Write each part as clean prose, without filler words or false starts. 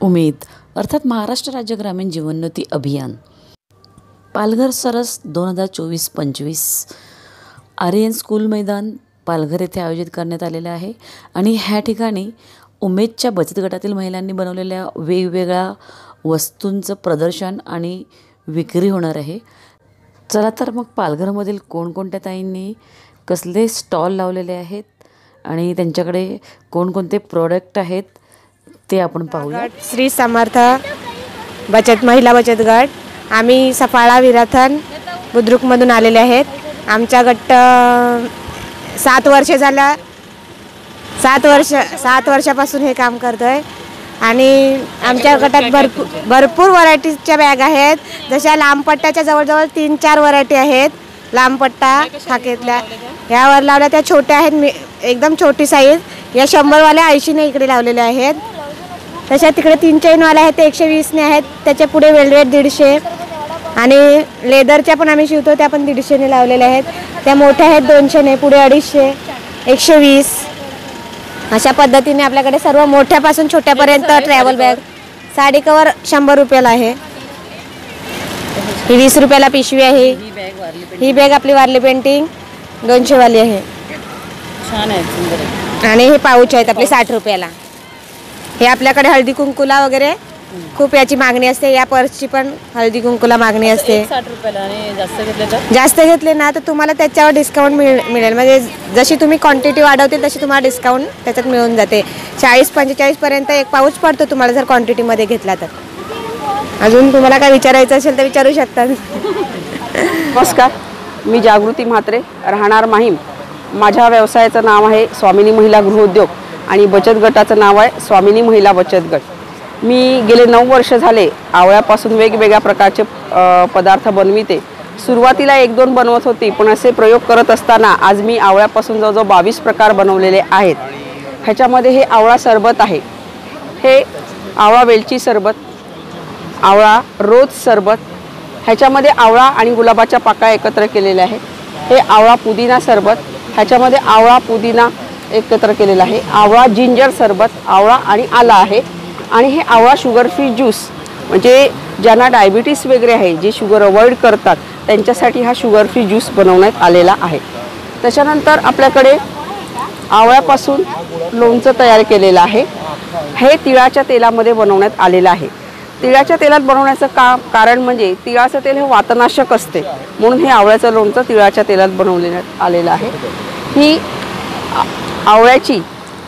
उमेद अर्थात महाराष्ट्र राज्य ग्रामीण जीवनोन्नती अभियान पालघर सरस 2024-25 आर्यन स्कूल मैदान पालघर येथे आयोजित करण्यात आलेले आहे। आणि ह्या ठिकाणी उमेदच्या बचत गटातील महिलांनी बनवलेल्या वेगवेगळ्या वस्तूंचं प्रदर्शन आणि विक्री होणार आहे। चला तर मग पालघरमधील कोणकोणत्या ताईंनी कसले स्टॉल लावलेले आहेत आणि त्यांच्याकडे कोणकोणते प्रोडक्ट आहेत ते आपण पाहूया। श्री समर्थ महिला बचत गट, आम्ही सफाळा विराथन बुद्रुकमधून आलेले आहेत। आमचा गट 7 वर्ष झाला, 7 वर्षापासून हे काम करतोय। आणि आमच्या गटात भरपूर व्हरायटीच्या बॅग आहेत। जशा लांब पट्ट्याच्या जवळजवळ 3-4 व्हरायटी आहेत। लांब पट्टा खाकेतल्या यावर लावल्या, त्या छोट्या आहेत, एकदम छोटी साईज। या 100 वाल्या 80 ने इकडे लावलेल्या आहेत। तशा तिकडे 3 चेन वाले आहेत, ते 120 ने आहेत। त्याच्या पुढे वेलवेट 150 आणि लेदरच्या पण आम्ही शिवतो, त्या पण 150 ने लावलेल्या आहेत। त्या मोठ्या आहेत 200 ने, पुढे 250, 120 अशा पद्धतीने आपल्याकडे सर्व मोठ्यापासून छोट्यापर्यंत ट्रॅव्हल बॅग। साडी कवर 100 रुपयाला आहे, ही 20 रुपयाला पिशवी आहे। ही बॅग आपली वारली पेंटिंग 200 वाली आहे, छान आहे, सुंदर आहे। आणि हे पाऊच आहेत आपले 60 रुपयाला। हे आपल्याकडे हळदी कुंकूला वगैरे खूप याची मागणी असते। या पर्सची पण हळदी कुंकूला मागणी असते। 60 रुपयाला आणि जास्त घेतले ना तर तुम्हाला त्याच्यावर डिस्काउंट मिळेल। म्हणजे जशी तुम्ही क्वांटिटी वाढवतील तशी तुम्हाला डिस्काउंट त्याच्यात मिळून जाते। 40-45 पर्यंत एक पाऊच पडतो तुम्हाला जर क्वांटिटी मध्ये घेतला तर। अजून तुम्हाला काय विचारायचं असेल तर विचारू शकता। नमस्कार, मी जागृती म्हात्रे, राहणार माहीम। माझ्या व्यवसायाचं नाव आहे स्वामिनी महिला गृहोद्योग आणि बचत गटाचं नाव आहे स्वामिनी महिला बचत गट। मी गेले 9 वर्ष झाले आवळ्यापासून वेगवेगळ्या प्रकारचे पदार्थ बनविते। सुरुवातीला 1-2 बनवत होती, पण असे प्रयोग करत असताना आज मी आवळ्यापासून जवळजवळ 22 प्रकार बनवलेले आहेत। ह्याच्यामध्ये हे आवळा सरबत आहे, हे आवळा वेलची सरबत, आवळा रोज सरबत, ह्याच्यामध्ये आवळा आणि गुलाबाच्या पाकळ्या एकत्र केलेल्या आहेत। हे आवळा पुदिना सरबत, ह्याच्यामध्ये आवळा पुदिना एकत्र केलेला आहे। आवळा जिंजर सरबत, आवळा आणि आला आहे। आणि हे आवळा शुगर फ्री ज्यूस, म्हणजे ज्यांना डायबिटीस वगैरे आहे, जे शुगर अवॉइड करतात त्यांच्यासाठी हा शुगर फ्री ज्यूस बनवण्यात आलेला आहे। त्याच्यानंतर आपल्याकडे आवळ्यापासून लोणचं तयार केलेलं आहे। हे तिळाच्या तेलामध्ये बनवण्यात आलेलं आहे। तिळाच्या तेलात बनवण्याचं कारण म्हणजे तिळाचं तेल हे वातनाशक असते, म्हणून हे आवळ्याचं लोणचं तिळाच्या तेलात बनवण्यात आलेलं आहे। ही आवळ्याची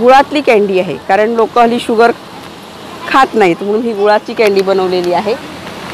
गुळातली कँडी आहे, कारण लोक हल्ली शुगर खात नाहीत म्हणून ही गुळाची कँडी बनवलेली आहे।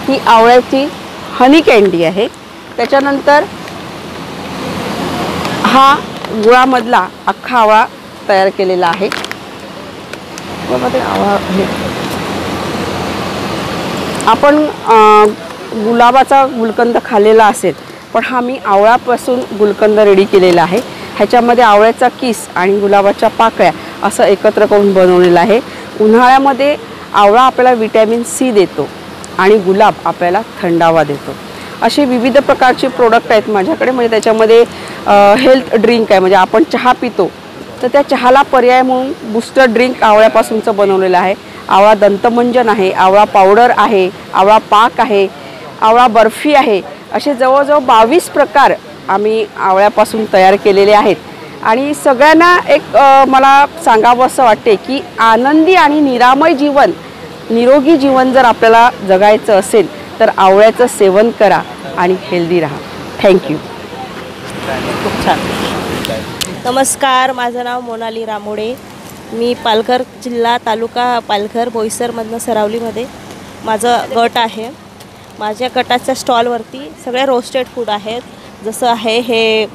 ही आवळ्याची हनी कँडी आहे। त्याच्यानंतर हा गुळामधला अख्खा आवळा तयार केलेला आहे। आपण गुलाबाचा गुलकंद खाल्लेला असेल, पण हा मी आवळ्यापासून गुलकंद रेडी केलेला आहे। ह्याच्यामध्ये आवळ्याचा किस आणि गुलाबाच्या पाकळ्या असं एकत्र करून बनवलेलं आहे। उन्हाळ्यामध्ये आवळा आपल्याला विटॅमिन सी देतो आणि गुलाब आपल्याला थंडावा देतो। असे विविध प्रकारचे प्रोडक्ट आहेत माझ्याकडे। म्हणजे त्याच्यामध्ये हेल्थ ड्रिंक आहे, म्हणजे आपण चहा पितो तर त्या चहाला पर्याय म्हणून बूस्टर ड्रिंक आवळ्यापासूनचं बनवलेलं आहे। आवळा दंतमंजन आहे, आवळा पावडर आहे, आवळा पाक आहे, आवळा बर्फी आहे। असे जवळजवळ 22 प्रकार आम्ही आवळ्यापासून तयार केलेले आहेत। आणि सगळ्यांना एक मला सांगावं असं वाटते की आनंदी आणि निरामय जीवन, निरोगी जीवन जर आपल्याला जगायचं असेल तर आवळ्याचं सेवन करा आणि हेल्दी राहा। थँक्यू। खूप छान। नमस्कार, माझं नाव मोनाली रामोडे। मी पालघर जिल्हा तालुका पालघर बोईसरमधनं सरावलीमध्ये माझं गट आहे। माझ्या गटाच्या स्टॉलवरती सगळे रोस्टेड फूड आहेत। जसं आहे हे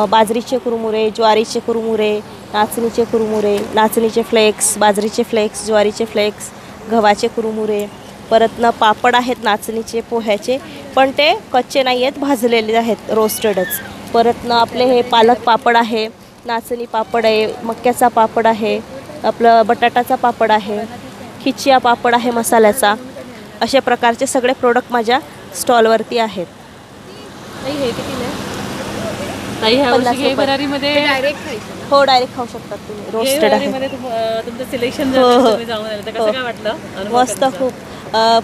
बाजरीचे कुरमुरे, ज्वारीचे कुरमुरे, नाचणीचे कुरमुरे, नाचणीचे फ्लेक्स, बाजरीचे फ्लेक्स, ज्वारीचे फ्लेक्स, गव्हाचे कुरमुरे, परतनं पापड आहेत नाचणीचे पोह्याचे, पण ते कच्चे नाही आहेत, भाजलेले आहेत, रोस्टेडच। परतनं आपले हे पालक पापड आहे, नाचणी पापड आहे, मक्याचा पापड आहे, आपलं बटाटाचा पापड आहे, खिचिया पापड आहे मसाल्याचा। अशा प्रकारचे सगळे प्रोडक्ट माझ्या स्टॉलवरती आहेत। ताई हे कितीला? ताई ह्या वर्षी भरारीमध्ये डायरेक्ट खायचं ना? हो डायरेक्ट खाऊ शकतात तुम्ही, रोस्टेड आहे. तुमचं सिलेक्शन तुम्ही जाऊन आलं तर कसं काय वाटलं? मस्त खूप.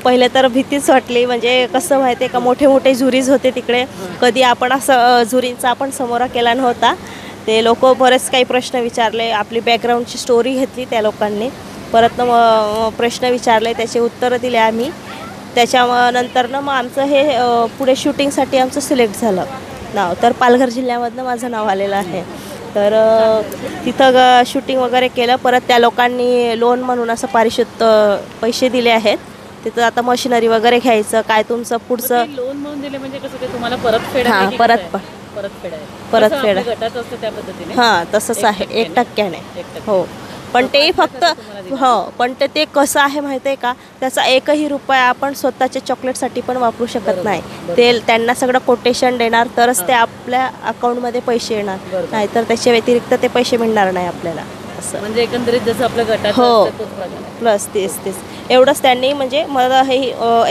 पहिले तर भीतीच वाटली, म्हणजे कसं माहिती आहे का, मोठे मोठे जुरीज होते तिकडे, कधी आपण असं जुरींचा आपण समोरा केला नव्हता. ते लोक बरेच काही प्रश्न विचारले, आपली बॅकग्राऊंडची स्टोरी घेतली त्या लोकांनी, परत प्रश्न विचारले, त्याचे उत्तरं दिले आम्ही. त्याच्यानंतर मग आमचं हे पुढे शूटिंगसाठी आमचं सिलेक्ट झालं नाव. तर पालघर जिल्ह्यामधनं माझं नाव आलेलं आहे. तर तिथं शूटिंग वगैरे केलं. परत त्या लोकांनी लोन म्हणून असं पारितोषिक पैसे दिले आहेत. तिथं आता मशिनरी वगैरे घ्यायचं, काय तुमचं पुढचं लोन म्हणून दिले म्हणजे कसं ते तुम्हाला परतफेड? हां, परतफेड गटात असतं त्या पद्धतीने? हां, तसंच आहे, 1% हो. पण ते फक्त हो, पण ते कसं आहे माहिती आहे का, त्याचा 1ही रुपया आपण स्वतःच्या चॉकलेटसाठी पण वापरू शकत नाही. ते त्यांना सगळं कोटेशन देणार तरच ते आपल्या अकाउंटमध्ये पैसे येणार, नाहीतर त्याच्या व्यतिरिक्त ते पैसे मिळणार नाही आपल्याला. असं म्हणजे एकंदरीत जसं आपल्या गटात हो, प्लस तेच एवढंच त्यांनी म्हणजे मला हे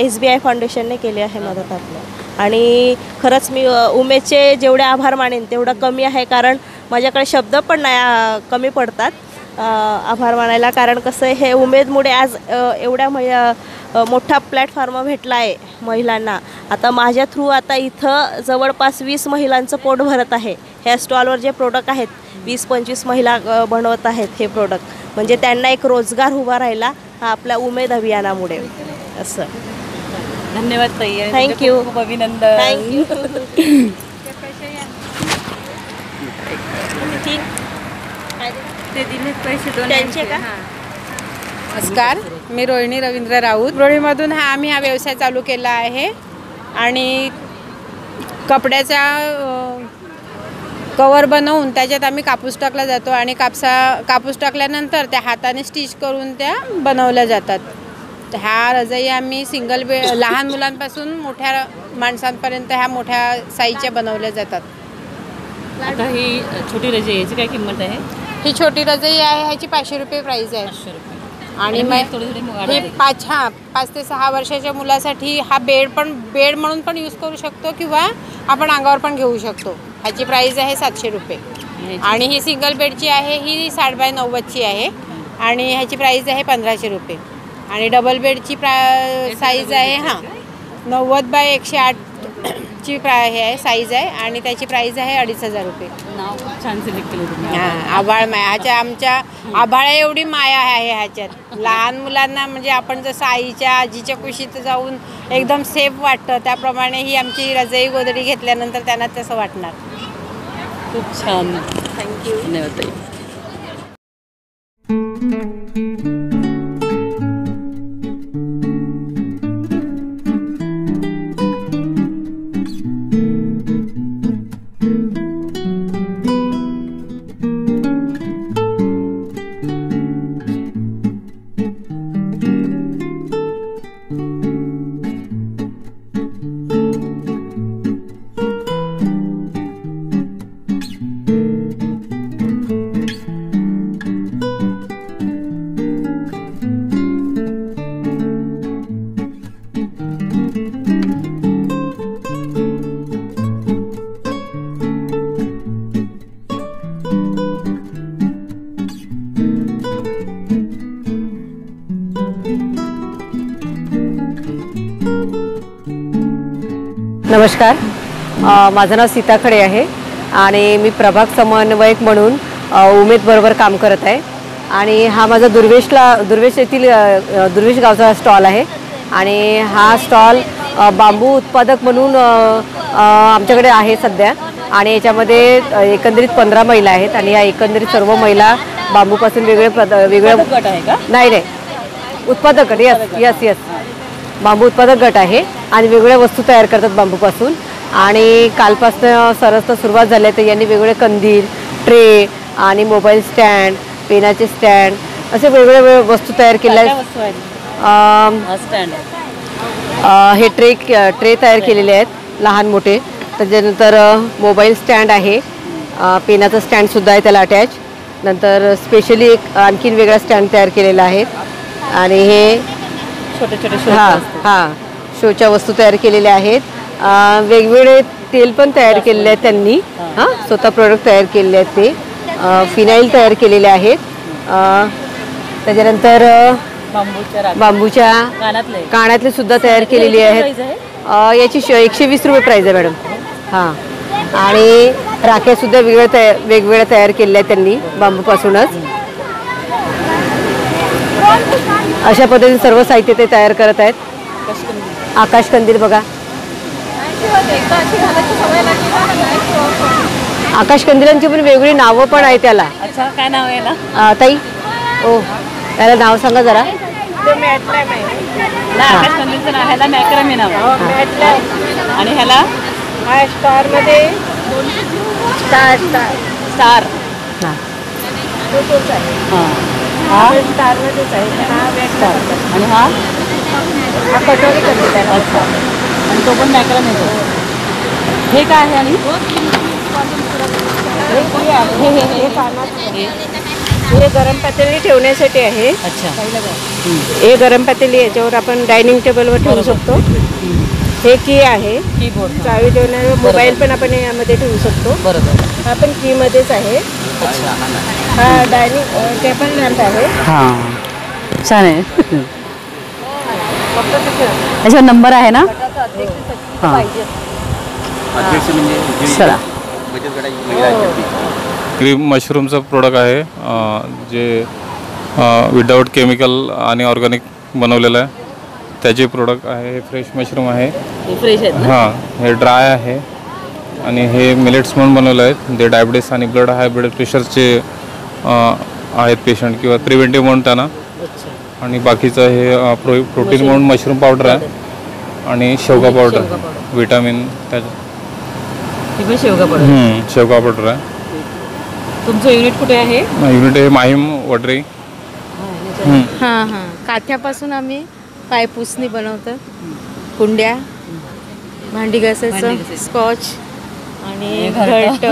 SBI फाउंडेशनने केले आहे मदत आपलं. आणि खरंच मी उमेदचे जेवढे आभार मानेन तेवढं कमी आहे, कारण माझ्याकडे शब्द पण नाही, कमी पडतात आभार मानायला. कारण कसं हे उमेदमुळे आज एवढ्या मोठा प्लॅटफॉर्म भेटला आहे महिलांना. आता माझ्या थ्रू आता इथं जवळपास 20 महिलांचं पोट भरत आहे. ह्या स्टॉलवर जे प्रोडक्ट आहेत 20-25 महिला बनवत आहेत हे प्रोडक्ट, म्हणजे त्यांना एक रोजगार उभा राहिला हा आपल्या उमेद अभियानामुळे. असं धन्यवाद ताई, थँक्यू, खूप अभिनंदन. थँक्यू. त्यांचे का? नमस्कार, मी रोहिणी रवींद्र राऊत. रोहिणीमधून आम्ही हा व्यवसाय चालू केला आहे. आणि कपड्याचा कवर बनवून त्याच्यात आम्ही कापूस टाकला जातो आणि कापूस टाकल्यानंतर त्या हाताने स्टिच करून त्या बनवल्या जातात. ह्या रजाई आम्ही सिंगल लहान मुलांपासून मोठ्या माणसांपर्यंत ह्या मोठ्या साईजच्या बनवल्या जातात. आता ही छोटी रजाई याची काय किंमत आहे? ही छोटी रजाई आहे, ह्याची 500 रुपये प्राईस आहे. आणि मग हे 5 ते 6 वर्षाच्या मुलासाठी हा बेड म्हणून पण यूज करू शकतो किंवा आपण अंगावर पण घेऊ शकतो. ह्याची प्राईस आहे 700 रुपये. आणि ही सिंगल बेडची आहे, ही 60 बाय 90ची आहे आणि ह्याची प्राईस आहे 1500 रुपये. आणि डबल बेडची साईज आहे 90 बाय 108ची हे आहे साईज आहे आणि त्याची प्राईस आहे 2500 रुपये. नाव खूप छान सिलेक्ट केलं तुम्ही. आभाळ माया, आमच्या आभाळा एवढी माया आहे ह्याच्यात. लहान मुलांना म्हणजे आपण जसं आईच्या आजीच्या कुशीत जाऊन एकदम सेफ वाटतं, त्याप्रमाणे ही आमची रजाई गोदडी घेतल्यानंतर त्यांना तसं वाटणार. खूप छान, थँक्यू, धन्यवाद ताई. नमस्कार, माझं नाव सीता खडे आहे आणि मी प्रभाग समन्वयक म्हणून उमेदबरोबर काम करत आहे. आणि हा माझा दुर्वेश येथील दुर्वेश गावचा स्टॉल आहे. आणि हा स्टॉल बांबू उत्पादक म्हणून आमच्याकडे आहे सध्या. आणि याच्यामध्ये एकंदरीत 15 महिला आहेत आणि या एकंदरीत सर्व महिला बांबूपासून वेगळे नाही उत्पादक गट. यस बांबू उत्पादक गट आहे आणि वेगवेगळ्या वस्तू तयार करतात बांबूपासून. आणि कालपासून सरस सुरुवात झाली आहे, तर यांनी वेगवेगळे कंदील, ट्रे आणि मोबाईल स्टँड, पेनाचे स्टँड असे वेगवेगळे वस्तू तयार केल्या आहेत. हे ट्रे तयार केलेले आहेत लहान मोठे. त्याच्यानंतर मोबाईल स्टँड आहे, पेनाचं स्टँडसुद्धा आहे त्याला अटॅच. नंतर स्पेशली एक आणखीन वेगळा स्टँड तयार केलेला आहे. आणि हे छोटे शोच्या वस्तू तयार केलेल्या आहेत. वेगवेगळे तेल पण तयार केलेले आहेत त्यांनी, स्वतः प्रोडक्ट तयार केलेले आहेत ते. फिनाईल तयार केलेले आहेत. त्याच्यानंतर बांबूच्या कानातले सुद्धा तयार केलेले आहेत. याची 120 रुपये प्राईज आहे मॅडम. हां, आणि राख्यासुद्धा वेगवेगळ्या तयार केलेल्या आहेत त्यांनी बांबूपासूनच. अशा पद्धतीने सर्व साहित्य ते तयार करत आहेत. आकाशकंदील बघा, आकाशकंदिलांची पण वेगवेगळी नावं पण आहे त्याला. अच्छा, काय नाव आहे याला ताई? ओ, त्याला नाव सांगा जरा. आकाशकंदीलचं नाव, ह्याला मॅक्रमे नाव आणि ह्याला स्टारमध्ये स्टार. हां, स्टारमध्येच आहे. आणि हा कटोरी कंदील आहे. अच्छा, आणि तो पण मॅक्रमे येतो. हे काय आहे? आणि हे गरम पातेली ठेवण्यासाठी आहे. अच्छा, हे गरम पातेली याच्यावर आपण डायनिंग टेबलवर ठेवू शकतो. हे की आहे कीबोर्ड. चावी ठेवण्यावर मोबाईल पण आपण यामध्ये ठेवू शकतो. बरोबर. हा पण की मध्येच आहे. हा डायनिंग टेबल लॅम्प आहे. हां, छान आहे. त्याच्यावर नंबर आहे ना? हां, चला. क्रीम मशरूमचं प्रोडक्ट आहे जे विदाऊट केमिकल आणि ऑर्गॅनिक बनवलेलं आहे. त्याचे प्रोडक्ट आहे. हे फ्रेश मशरूम आहे. फ्रेश आहेत ना? हां, हे ड्राय आहे आणि हे मिलेट्स म्हणून बनवले आहेत. जे डायबिटीस आणि ब्लड हाय ब्लड प्रेशरचे आहेत पेशंट किंवा प्रिव्हेंटिव्ह म्हणून त्यांना. आणि बाकीचं हे प्रोटीन म्हणून मशरूम पावडर आहे आणि शेवगा पावडर, विटामिन त्याचं. शेवगा पावडर. शेवगा पावडर आहे. तुमचं युनिट कुठे आहे? युनिट हे माहीम वडरी. हां हां, काथ्यापासून आम्ही पायपुसणी बनवतो. कुंड्या, भांडी घासायचं, स्कॉच आणि घट.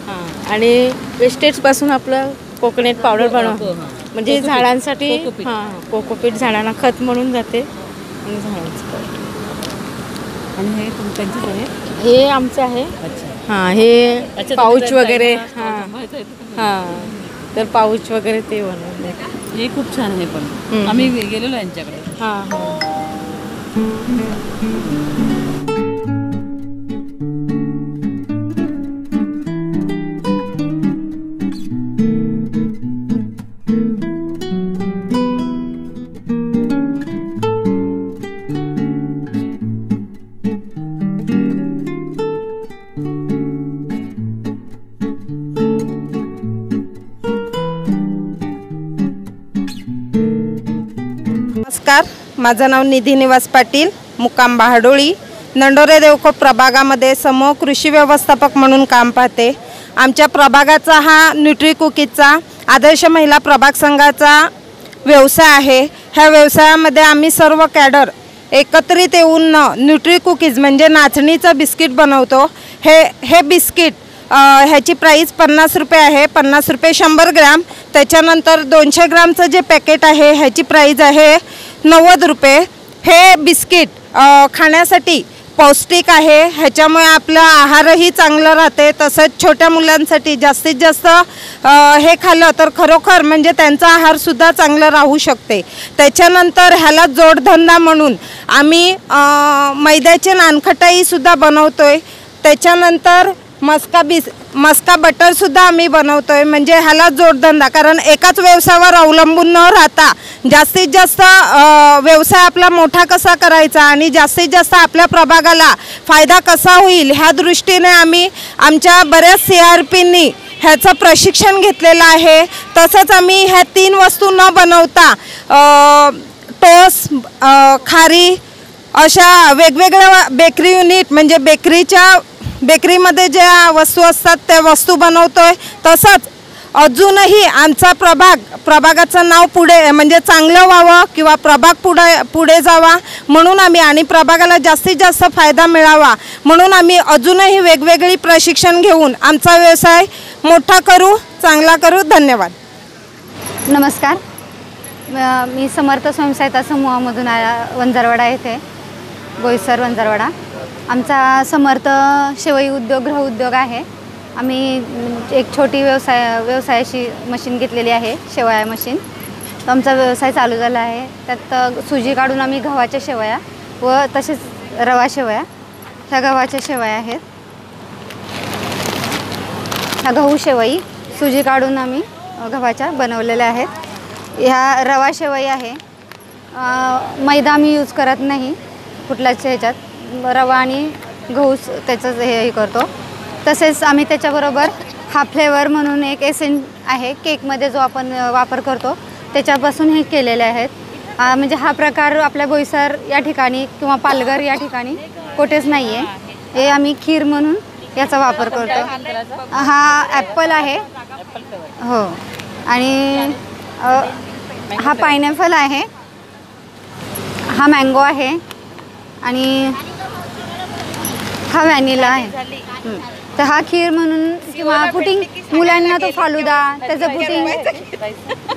हां, आणि वेस्टेजपासून आपलं कोकोनट पावडर बनवतो. म्हणजे झाडांसाठी. हां, कोकोपीट झाडांना खत म्हणून जाते. आणि झाडांचं आणि हे तुमच्याच आहे? हे आमचं आहे. हां, हे पाऊच वगैरे. हां हां, तर पाऊच वगैरे ते बनवले. हे खूप छान आहे. पण आम्ही गेलेलो यांच्याकडे. हां हां. नमस्कार, माझं नाव निधी निवास पाटील, मुक्काम बहाडोळी, नंडोरे देवखोप प्रभागामध्ये समूह कृषी व्यवस्थापक म्हणून काम पाहते. आमच्या प्रभागाचा हा न्यूट्री कुकीजचा आदर्श महिला प्रभाग संघाचा व्यवसाय आहे. ह्या व्यवसायामध्ये आम्ही सर्व कॅडर एकत्रित येऊन न्यूट्री कुकीज म्हणजे नाचणीचं बिस्किट बनवतो. हे बिस्किट ह्याची प्राईस 50 रुपये आहे. 50 रुपये 100 ग्रॅम. त्याच्यानंतर 200 ग्रामचं जे पॅकेट आहे ह्याची प्राईज आहे 90 रुपये. हे बिस्किट खाण्यासाठी पौष्टिक आहे. ह्याच्यामुळे आपलं आहारही चांगलं राहते. तसंच छोट्या मुलांसाठी जास्तीत जास्त हे खाल्लं तर खरोखर म्हणजे त्यांचा आहारसुद्धा चांगला राहू शकते. त्याच्यानंतर ह्याला जोडधंदा म्हणून आम्ही मैद्याचे नानखटाईसुद्धा बनवतो आहे. त्याच्यानंतर मस्का बटरसुद्धा आम्ही बनवतो आहे. म्हणजे ह्याला जोडधंदा, कारण एकाच व्यवसायावर अवलंबून न राहता जास्तीत जास्त व्यवसाय आपला मोठा कसा करायचा आणि जास्तीत जास्त आपल्या प्रभागाला फायदा कसा होईल ह्या दृष्टीने आम्ही आमच्या बऱ्याच CRPनी ह्याचं प्रशिक्षण घेतलेलं आहे. तसंच आम्ही ह्या 3 वस्तू न बनवता टोस्ट, खारी अशा वेगवेगळ्या बेकरी युनिट म्हणजे बेकरीमध्ये ज्या वस्तू असतात त्या वस्तू बनवतो आहे. तसंच अजूनही आमचा प्रभागाचं नाव पुढे म्हणजे चांगलं व्हावं किंवा प्रभाग पुढे जावा म्हणून आम्ही आणि प्रभागाला जास्तीत जास्त फायदा मिळावा म्हणून आम्ही अजूनही वेगवेगळी प्रशिक्षण घेऊन आमचा व्यवसाय मोठा करू, चांगला करू. धन्यवाद. नमस्कार, मी समर्थ स्वयंसहायता समूहामधून वंजारवाडा येथे, बोईसर वंजारवाडा. आमचा समर्थ शेवई उद्योग गृह उद्योग आहे. आम्ही एक छोटी व्यवसायाची मशीन घेतलेली आहे, शेवया मशीन. तो आमचा व्यवसाय चालू झाला आहे. त्यात सुजी काढून आम्ही गव्हाच्या शेवया व तसेच रवा शेवया, ह्या गव्हाच्या शेवया आहेत. ह्या गहू शेवई सुजी काढून आम्ही गव्हाच्या बनवलेल्या आहेत. ह्या रवा शेवई आहे. मैदा आम्ही यूज करत नाही कुठल्याच ह्याच्यात, रवा आणि गहू त्याचं हे करतो. तसेच आम्ही त्याच्याबरोबर हा फ्लेवर म्हणून एक एसेन्स आहे केकमध्ये जो आपण वापर करतो, त्याच्यापासून हे केलेले आहेत. म्हणजे हा प्रकार आपल्या बोईसर या ठिकाणी किंवा पालघर या ठिकाणी कुठेच नाही आहे. हे आम्ही खीर म्हणून याचा वापर करतो. हा ॲपल आहे हो, आणि हा पायनॅपल आहे, हा मँगो आहे आणि हा व्हॅनिला आहे. तर हा खीर म्हणून किंवा पुटिंग मुलांना तो फालुदा त्याचं पुटिंग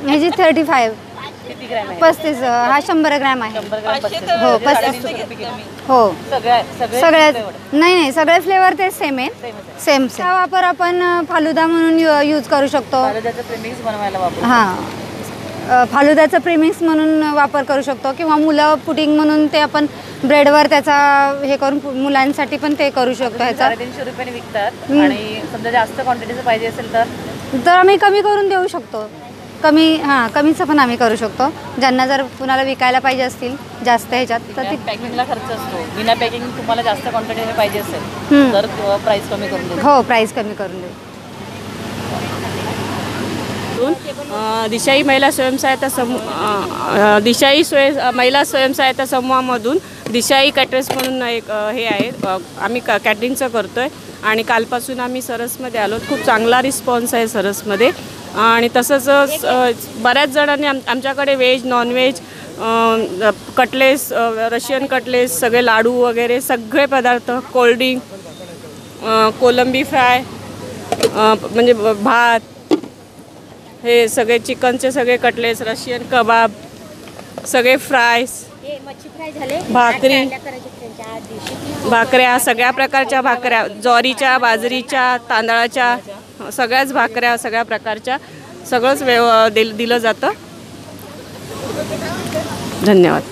ह्याची 35 हा 100 ग्रॅम आहे हो. 35 हो. सगळ्यात नाही सगळे फ्लेवर ते सेम आहे. सेम वापर आपण फालुदा म्हणून यूज करू शकतो. हां, फालुद्याचं प्रेमिक्स म्हणून वापर करू शकतो किंवा मुलं पुडिंग म्हणून ते आपण ब्रेडवर त्याचा हे करून मुलांसाठी पण ते करू शकतो. ह्याचा 350 रुपयाने विकतात आणि समजा जास्त क्वांटिटीचं पाहिजे असेल तर आम्ही कमी करून देऊ शकतो. कमीचं पण आम्ही करू शकतो. ज्यांना जर कुणाला विकायला पाहिजे असतील जास्त ह्याच्यात तर ती पॅकिंगला खर्च असतो. बिना पॅकिंग तुम्हाला जास्त क्वांटिटीने पाहिजे असेल तर प्राईस कमी करून देऊ. हो, प्राईस कमी करून देऊ. दिशाई महिला स्वयंसहायता समूहामधून दिशाई कॅटरर्स म्हणून एक हे आहे, आम्ही कॅटरिंगचं करतो आहे आणि कालपासून आम्ही सरसमध्ये आलो. खूप चांगला रिस्पॉन्स आहे सरसमध्ये. आणि तसंच बऱ्याच जणांनी आमच्याकडे veg non veg cutlets, Russian cutlets, सगळे लाडू वगैरे सगळे पदार्थ, कोल्ड्रिंक, कोलंबी फ्राय, म्हणजे भात, हे सगळे चिकनचे सगळे कटलेस, रशियन कबाब, सगळे फ्रायस, भाकऱ्या, सगळ्या प्रकारच्या भाकऱ्या, ज्वारीच्या, बाजरीच्या, तांदळाच्या, सगळ्याच भाकऱ्या, सगळ्या प्रकारच्या सगळंच दिलं जातं. धन्यवाद.